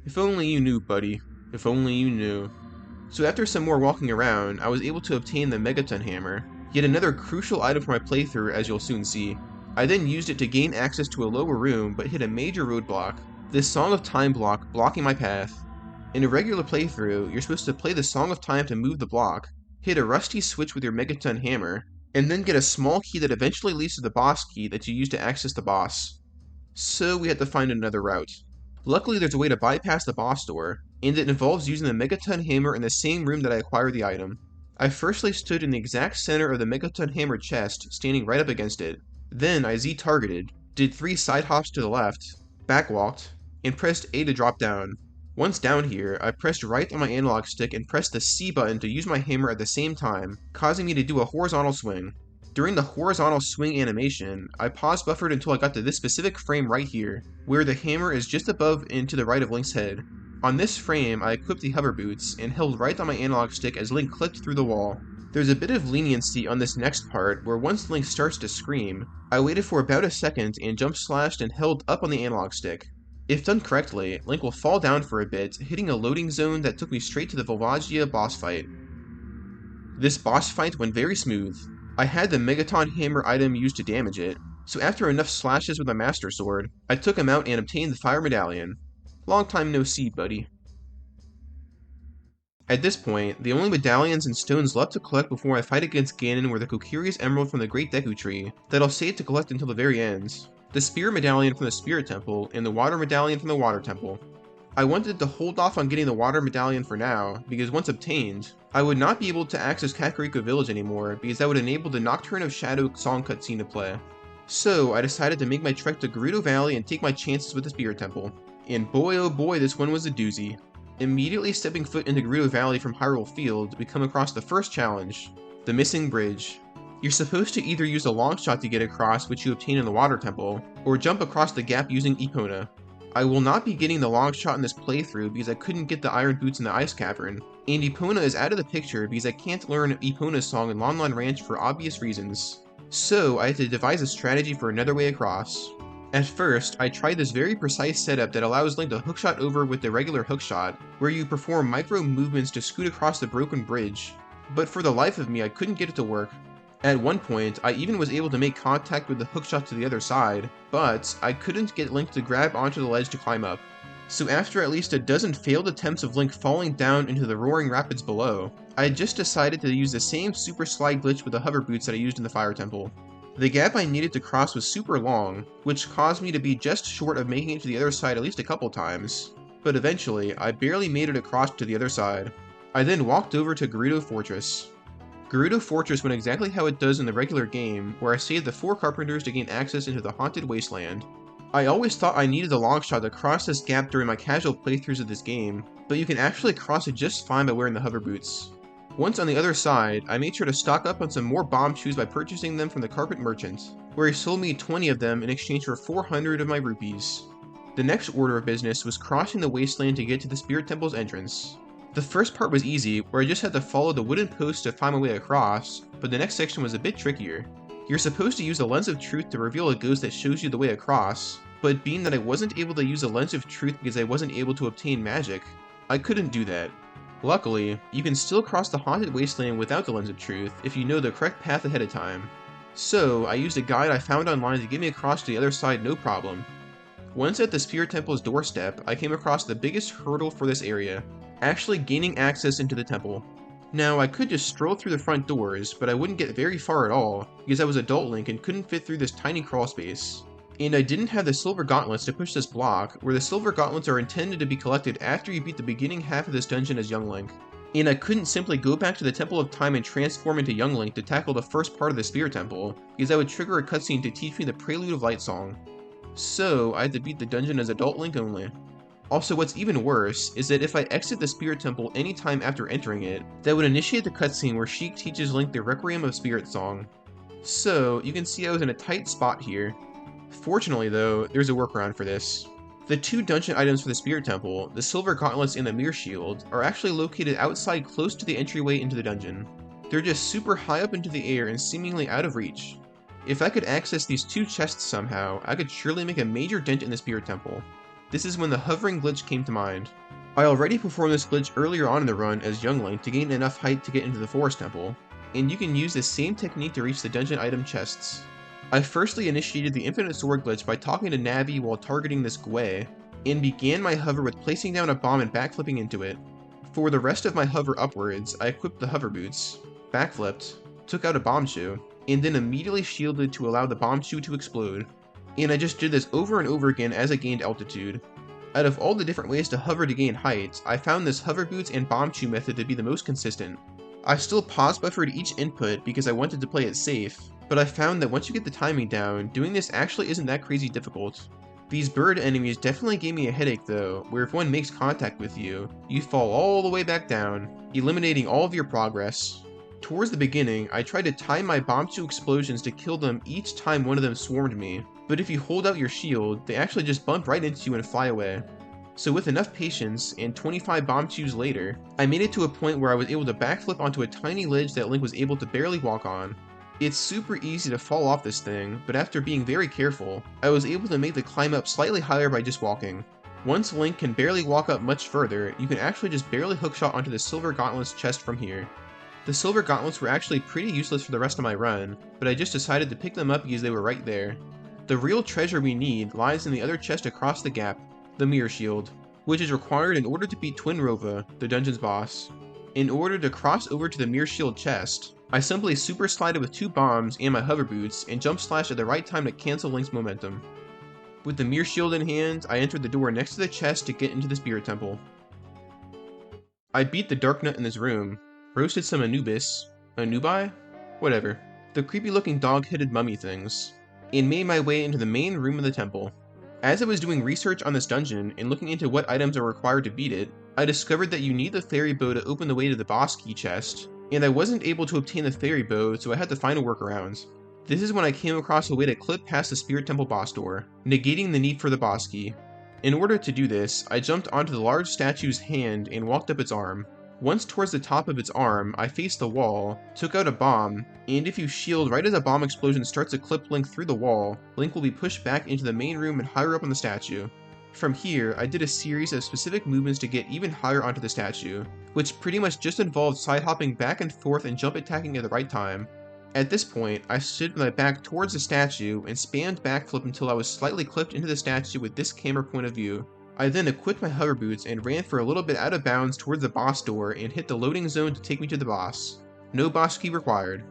If only you knew, buddy. If only you knew. So after some more walking around, I was able to obtain the Megaton Hammer, yet another crucial item for my playthrough as you'll soon see. I then used it to gain access to a lower room, but hit a major roadblock, this Song of Time block blocking my path. In a regular playthrough, you're supposed to play the Song of Time to move the block, hit a rusty switch with your Megaton Hammer, and then get a small key that eventually leads to the boss key that you use to access the boss. So we had to find another route. Luckily there's a way to bypass the boss door, and it involves using the Megaton Hammer in the same room that I acquired the item. I firstly stood in the exact center of the Megaton Hammer chest, standing right up against it. Then I Z-targeted, did 3 side hops to the left, backwalked, and pressed A to drop down. Once down here, I pressed right on my analog stick and pressed the C button to use my hammer at the same time, causing me to do a horizontal swing. During the horizontal swing animation, I pause buffered until I got to this specific frame right here, where the hammer is just above and to the right of Link's head. On this frame, I equipped the hover boots and held right on my analog stick as Link clipped through the wall. There's a bit of leniency on this next part where once Link starts to scream, I waited for about a second and jump slashed and held up on the analog stick. If done correctly, Link will fall down for a bit, hitting a loading zone that took me straight to the Volvagia boss fight. This boss fight went very smooth. I had the Megaton Hammer item used to damage it, so after enough slashes with my Master Sword, I took him out and obtained the Fire Medallion. Long time no see, buddy. At this point, the only medallions and stones left to collect before I fight against Ganon were the Kokiri's Emerald from the Great Deku Tree, that I'll save to collect until the very end, the Spirit Medallion from the Spirit Temple, and the Water Medallion from the Water Temple. I wanted to hold off on getting the Water Medallion for now, because once obtained, I would not be able to access Kakariko Village anymore, because that would enable the Nocturne of Shadow song cutscene to play. So I decided to make my trek to Gerudo Valley and take my chances with the Spirit Temple. And boy oh boy, this one was a doozy. Immediately stepping foot into Gerudo Valley from Hyrule Field, we come across the first challenge, the Missing Bridge. You're supposed to either use a long shot to get across, which you obtain in the Water Temple, or jump across the gap using Epona. I will not be getting the long shot in this playthrough because I couldn't get the Iron Boots in the Ice Cavern, and Epona is out of the picture because I can't learn Epona's song in Lon Lon Ranch for obvious reasons. So I had to devise a strategy for another way across. At first, I tried this very precise setup that allows Link to hookshot over with the regular hookshot, where you perform micro movements to scoot across the broken bridge, but for the life of me I couldn't get it to work. At one point, I even was able to make contact with the hookshot to the other side, but I couldn't get Link to grab onto the ledge to climb up. So after at least a dozen failed attempts of Link falling down into the roaring rapids below, I just decided to use the same super slide glitch with the hover boots that I used in the Fire Temple. The gap I needed to cross was super long, which caused me to be just short of making it to the other side at least a couple times, but eventually I barely made it across to the other side. I then walked over to Gerudo Fortress. Gerudo Fortress went exactly how it does in the regular game, where I saved the 4 carpenters to gain access into the Haunted Wasteland. I always thought I needed a long shot to cross this gap during my casual playthroughs of this game, but you can actually cross it just fine by wearing the hover boots. Once on the other side, I made sure to stock up on some more bombchus by purchasing them from the carpet merchant, where he sold me 20 of them in exchange for 400 of my rupees. The next order of business was crossing the wasteland to get to the Spirit Temple's entrance. The first part was easy, where I just had to follow the wooden post to find my way across, but the next section was a bit trickier. You're supposed to use the Lens of Truth to reveal a ghost that shows you the way across, but being that I wasn't able to use the Lens of Truth because I wasn't able to obtain magic, I couldn't do that. Luckily, you can still cross the haunted wasteland without the Lens of Truth if you know the correct path ahead of time. So, I used a guide I found online to get me across to the other side no problem. Once at the Spirit Temple's doorstep, I came across the biggest hurdle for this area, actually gaining access into the temple. Now, I could just stroll through the front doors, but I wouldn't get very far at all, because I was Adult Link and couldn't fit through this tiny crawl space. And I didn't have the Silver Gauntlets to push this block, where the Silver Gauntlets are intended to be collected after you beat the beginning half of this dungeon as Young Link. And I couldn't simply go back to the Temple of Time and transform into Young Link to tackle the first part of the Spirit Temple, because that would trigger a cutscene to teach me the Prelude of Light song. So, I had to beat the dungeon as Adult Link only. Also, what's even worse is that if I exit the Spirit Temple anytime after entering it, that would initiate the cutscene where Sheik teaches Link the Requiem of Spirit song. So, you can see I was in a tight spot here. Fortunately though, there's a workaround for this. The two dungeon items for the Spirit Temple, the Silver Gauntlets and the Mirror Shield, are actually located outside close to the entryway into the dungeon. They're just super high up into the air and seemingly out of reach. If I could access these two chests somehow, I could surely make a major dent in the Spirit Temple. This is when the hovering glitch came to mind. I already performed this glitch earlier on in the run as Young Link to gain enough height to get into the Forest Temple, and you can use this same technique to reach the dungeon item chests. I firstly initiated the Infinite Sword glitch by talking to Navi while targeting this Gwei, and began my hover with placing down a bomb and backflipping into it. For the rest of my hover upwards, I equipped the hover boots, backflipped, took out a bombchu, and then immediately shielded to allow the bombchu to explode. And I just did this over and over again as I gained altitude. Out of all the different ways to hover to gain height, I found this hover boots and bombchu method to be the most consistent. I still pause buffered each input because I wanted to play it safe, but I found that once you get the timing down, doing this actually isn't that crazy difficult. These bird enemies definitely gave me a headache though, where if one makes contact with you, you fall all the way back down, eliminating all of your progress. Towards the beginning, I tried to time my bombchu explosions to kill them each time one of them swarmed me, but if you hold out your shield, they actually just bump right into you and fly away. So with enough patience, and 25 bombchus later, I made it to a point where I was able to backflip onto a tiny ledge that Link was able to barely walk on. It's super easy to fall off this thing, but after being very careful, I was able to make the climb up slightly higher by just walking. Once Link can barely walk up much further, you can actually just barely hookshot onto the Silver Gauntlets chest from here. The Silver Gauntlets were actually pretty useless for the rest of my run, but I just decided to pick them up because they were right there. The real treasure we need lies in the other chest across the gap, the Mirror Shield, which is required in order to beat Twin Rova, the dungeon's boss. In order to cross over to the Mirror Shield chest, I simply super slided with 2 bombs and my hover boots and jump slashed at the right time to cancel Link's momentum. With the Mirror Shield in hand, I entered the door next to the chest to get into the Spirit Temple. I beat the Dark Nut in this room, roasted some Anubi? Whatever. The creepy looking dog-headed mummy things, and made my way into the main room of the temple. As I was doing research on this dungeon and looking into what items are required to beat it, I discovered that you need the fairy bow to open the way to the boss key chest, and I wasn't able to obtain the fairy bow, so I had to find a workaround. This is when I came across a way to clip past the Spirit Temple boss door, negating the need for the boss key. In order to do this, I jumped onto the large statue's hand and walked up its arm. Once towards the top of its arm, I faced the wall, took out a bomb, and if you shield right as a bomb explosion starts to clip Link through the wall, Link will be pushed back into the main room and higher up on the statue. From here, I did a series of specific movements to get even higher onto the statue, which pretty much just involved side hopping back and forth and jump attacking at the right time. At this point, I stood with my back towards the statue and spammed backflip until I was slightly clipped into the statue with this camera point of view. I then equipped my hover boots and ran for a little bit out of bounds towards the boss door and hit the loading zone to take me to the boss. No boss key required.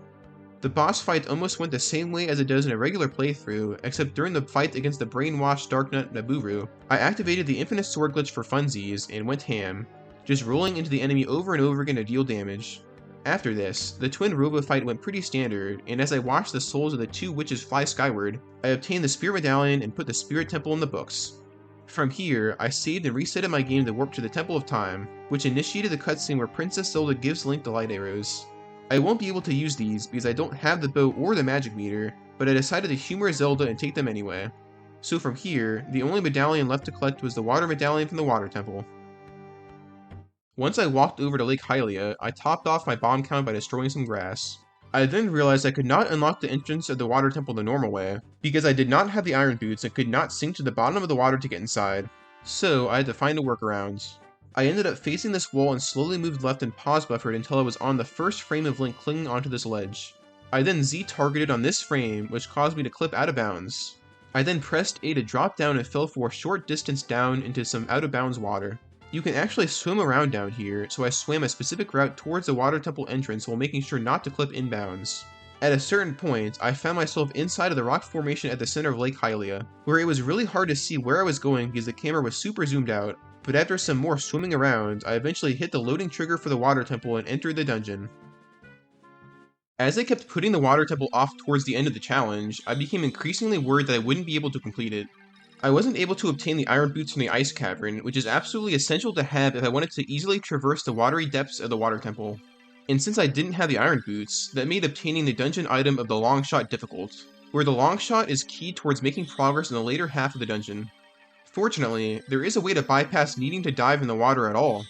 The boss fight almost went the same way as it does in a regular playthrough, except during the fight against the brainwashed Darknut Naburu, I activated the Infinite Sword glitch for funsies and went ham, just rolling into the enemy over and over again to deal damage. After this, the Twin Rova fight went pretty standard, and as I watched the souls of the 2 witches fly skyward, I obtained the Spirit Medallion and put the Spirit Temple in the books. From here, I saved and resetted my game to warp to the Temple of Time, which initiated the cutscene where Princess Zelda gives Link the light arrows. I won't be able to use these because I don't have the bow or the magic meter, but I decided to humor Zelda and take them anyway. So from here, the only medallion left to collect was the water medallion from the Water Temple. Once I walked over to Lake Hylia, I topped off my bomb count by destroying some grass. I then realized I could not unlock the entrance of the Water Temple the normal way, because I did not have the iron boots and could not sink to the bottom of the water to get inside, so I had to find a workaround. I ended up facing this wall and slowly moved left and pause buffered until I was on the first frame of Link clinging onto this ledge. I then Z-targeted on this frame, which caused me to clip out of bounds. I then pressed A to drop down and fell for a short distance down into some out of bounds water. You can actually swim around down here, so I swam a specific route towards the Water Temple entrance while making sure not to clip inbounds. At a certain point, I found myself inside of the rock formation at the center of Lake Hylia, where it was really hard to see where I was going because the camera was super zoomed out, but after some more swimming around, I eventually hit the loading trigger for the Water Temple and entered the dungeon. As I kept putting the Water Temple off towards the end of the challenge, I became increasingly worried that I wouldn't be able to complete it. I wasn't able to obtain the iron boots from the ice cavern, which is absolutely essential to have if I wanted to easily traverse the watery depths of the Water Temple. And since I didn't have the iron boots, that made obtaining the dungeon item of the long shot difficult, where the long shot is key towards making progress in the later half of the dungeon. Fortunately, there is a way to bypass needing to dive in the water at all.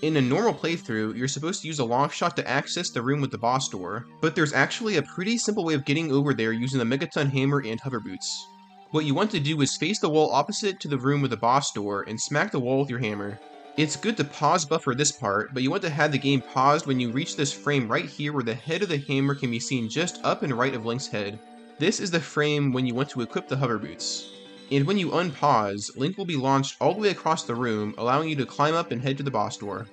In a normal playthrough, you're supposed to use a long shot to access the room with the boss door, but there's actually a pretty simple way of getting over there using the Megaton hammer and hover boots. What you want to do is face the wall opposite to the room with the boss door and smack the wall with your hammer. It's good to pause buffer this part, but you want to have the game paused when you reach this frame right here where the head of the hammer can be seen just up and right of Link's head. This is the frame when you want to equip the hover boots. And when you unpause, Link will be launched all the way across the room, allowing you to climb up and head to the boss door.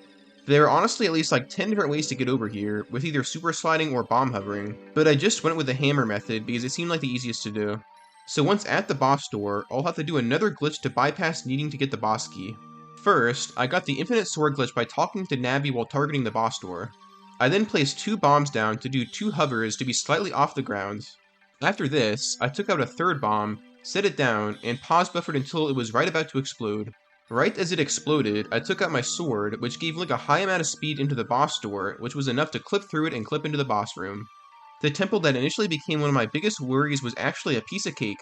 There are honestly at least like 10 different ways to get over here, with either super sliding or bomb hovering, but I just went with the hammer method because it seemed like the easiest to do. So once at the boss door, I'll have to do another glitch to bypass needing to get the boss key. First, I got the infinite sword glitch by talking to Navi while targeting the boss door. I then placed 2 bombs down to do 2 hovers to be slightly off the ground. After this, I took out a third bomb, set it down, and pause buffered until it was right about to explode. Right as it exploded, I took out my sword, which gave Link a high amount of speed into the boss door, which was enough to clip through it and clip into the boss room. The temple that initially became one of my biggest worries was actually a piece of cake.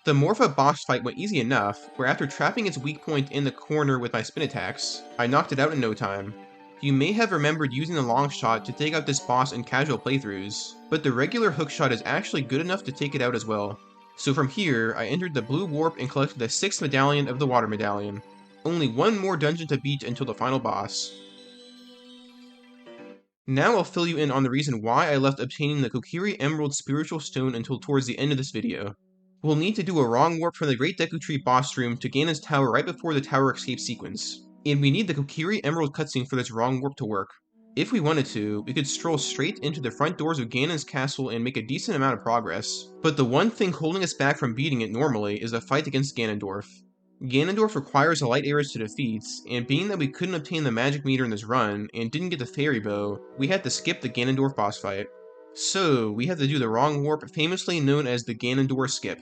The Morpha boss fight went easy enough, where after trapping its weak point in the corner with my spin attacks, I knocked it out in no time. You may have remembered using the long shot to take out this boss in casual playthroughs, but the regular hookshot is actually good enough to take it out as well. So from here, I entered the blue warp and collected the 6th medallion of the water medallion. Only one more dungeon to beat until the final boss. Now I'll fill you in on the reason why I left obtaining the Kokiri Emerald Spiritual Stone until towards the end of this video. We'll need to do a wrong warp from the Great Deku Tree boss room to Ganon's tower right before the tower escape sequence, and we need the Kokiri Emerald cutscene for this wrong warp to work. If we wanted to, we could stroll straight into the front doors of Ganon's castle and make a decent amount of progress, but the one thing holding us back from beating it normally is a fight against Ganondorf. Ganondorf requires a light arrows to defeat, and being that we couldn't obtain the magic meter in this run, and didn't get the fairy bow, we had to skip the Ganondorf boss fight. So, we had to do the wrong warp famously known as the Ganondorf skip.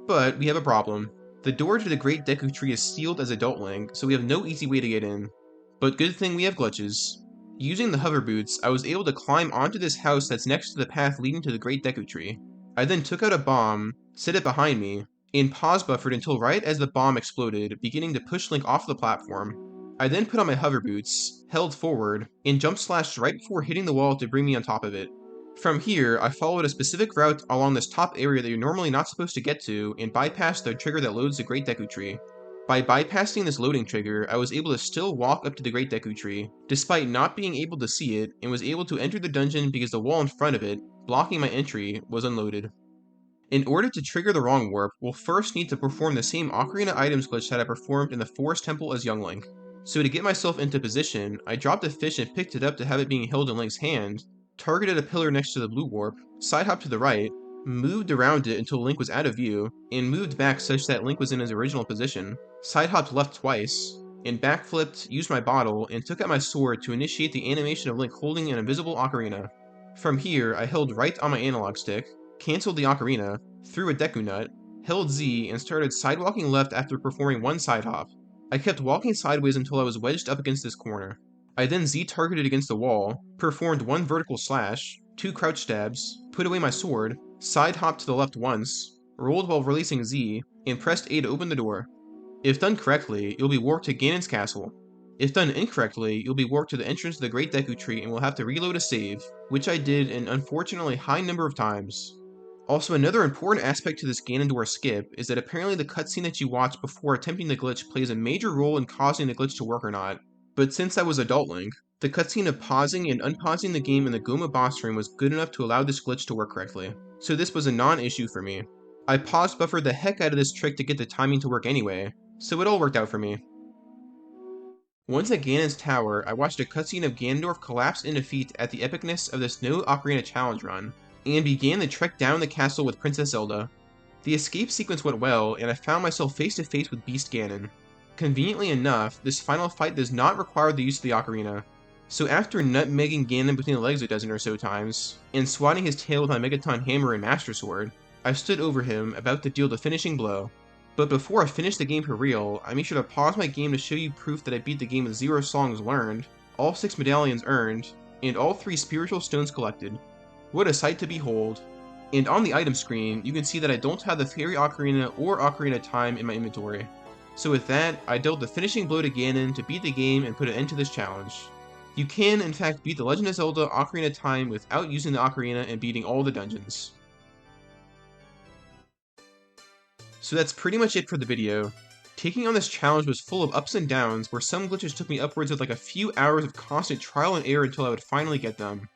But we have a problem. The door to the Great Deku Tree is sealed as Adult Link, so we have no easy way to get in. But good thing we have glitches. Using the hover boots, I was able to climb onto this house that's next to the path leading to the Great Deku Tree. I then took out a bomb, set it behind me, and pause buffered until right as the bomb exploded, beginning to push Link off the platform. I then put on my hover boots, held forward, and jump slashed right before hitting the wall to bring me on top of it. From here, I followed a specific route along this top area that you're normally not supposed to get to, and bypassed the trigger that loads the Great Deku Tree. By bypassing this loading trigger, I was able to still walk up to the Great Deku Tree, despite not being able to see it, and was able to enter the dungeon because the wall in front of it, blocking my entry, was unloaded. In order to trigger the wrong warp, we'll first need to perform the same Ocarina items glitch that I performed in the Forest Temple as Young Link. So to get myself into position, I dropped a fish and picked it up to have it being held in Link's hand, targeted a pillar next to the blue warp, side hopped to the right, moved around it until Link was out of view, and moved back such that Link was in his original position, side hopped left twice, and backflipped, used my bottle, and took out my sword to initiate the animation of Link holding an invisible ocarina. From here, I held right on my analog stick, cancelled the ocarina, threw a Deku Nut, held Z, and started sidewalking left after performing one side hop. I kept walking sideways until I was wedged up against this corner. I then Z-targeted against the wall, performed one vertical slash, 2 crouch stabs, put away my sword, side hopped to the left once, rolled while releasing Z, and pressed A to open the door. If done correctly, you'll be warped to Ganon's castle. If done incorrectly, you'll be warped to the entrance to the Great Deku Tree and will have to reload a save, which I did an unfortunately high number of times. Also, another important aspect to this Ganondorf skip is that apparently the cutscene that you watch before attempting the glitch plays a major role in causing the glitch to work or not. But since I was Adult Link, the cutscene of pausing and unpausing the game in the Goma boss room was good enough to allow this glitch to work correctly, so this was a non-issue for me. I pause buffered the heck out of this trick to get the timing to work anyway, so it all worked out for me. Once at Ganon's tower, I watched a cutscene of Ganondorf collapse in defeat at the epicness of the Snow Ocarina challenge run, and began the trek down the castle with Princess Zelda. The escape sequence went well, and I found myself face to face with Beast Ganon. Conveniently enough, this final fight does not require the use of the ocarina. So after nutmegging Ganon between the legs a dozen or so times, and swatting his tail with my Megaton Hammer and Master Sword, I stood over him, about to deal the finishing blow. But before I finish the game for real, I made sure to pause my game to show you proof that I beat the game with 0 songs learned, all 6 medallions earned, and all 3 spiritual stones collected. What a sight to behold. And on the item screen, you can see that I don't have the Fairy Ocarina or Ocarina of Time in my inventory. So with that, I dealt the finishing blow to Ganon to beat the game and put an end to this challenge. You can, in fact, beat The Legend of Zelda Ocarina of Time without using the ocarina and beating all the dungeons. So that's pretty much it for the video. Taking on this challenge was full of ups and downs, where some glitches took me upwards of like a few hours of constant trial and error until I would finally get them.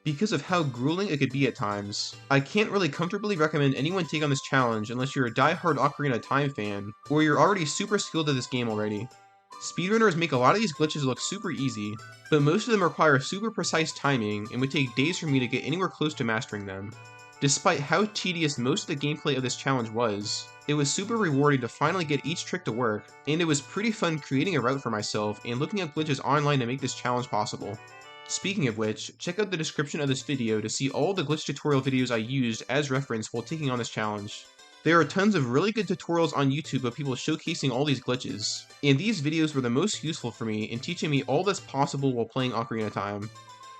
Because of how grueling it could be at times, I can't really comfortably recommend anyone take on this challenge unless you're a die-hard Ocarina of Time fan, or you're already super skilled at this game already. Speedrunners make a lot of these glitches look super easy, but most of them require super precise timing and would take days for me to get anywhere close to mastering them. Despite how tedious most of the gameplay of this challenge was, it was super rewarding to finally get each trick to work, and it was pretty fun creating a route for myself and looking up glitches online to make this challenge possible. Speaking of which, check out the description of this video to see all the glitch tutorial videos I used as reference while taking on this challenge. There are tons of really good tutorials on YouTube of people showcasing all these glitches, and these videos were the most useful for me in teaching me all that's possible while playing Ocarina of Time.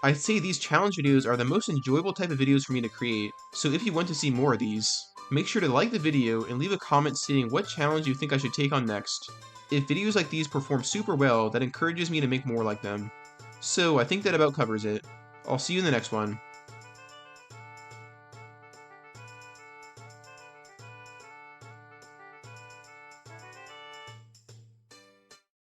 I'd say these challenge videos are the most enjoyable type of videos for me to create, so if you want to see more of these, make sure to like the video and leave a comment stating what challenge you think I should take on next. If videos like these perform super well, that encourages me to make more like them. So I think that about covers it. I'll see you in the next one.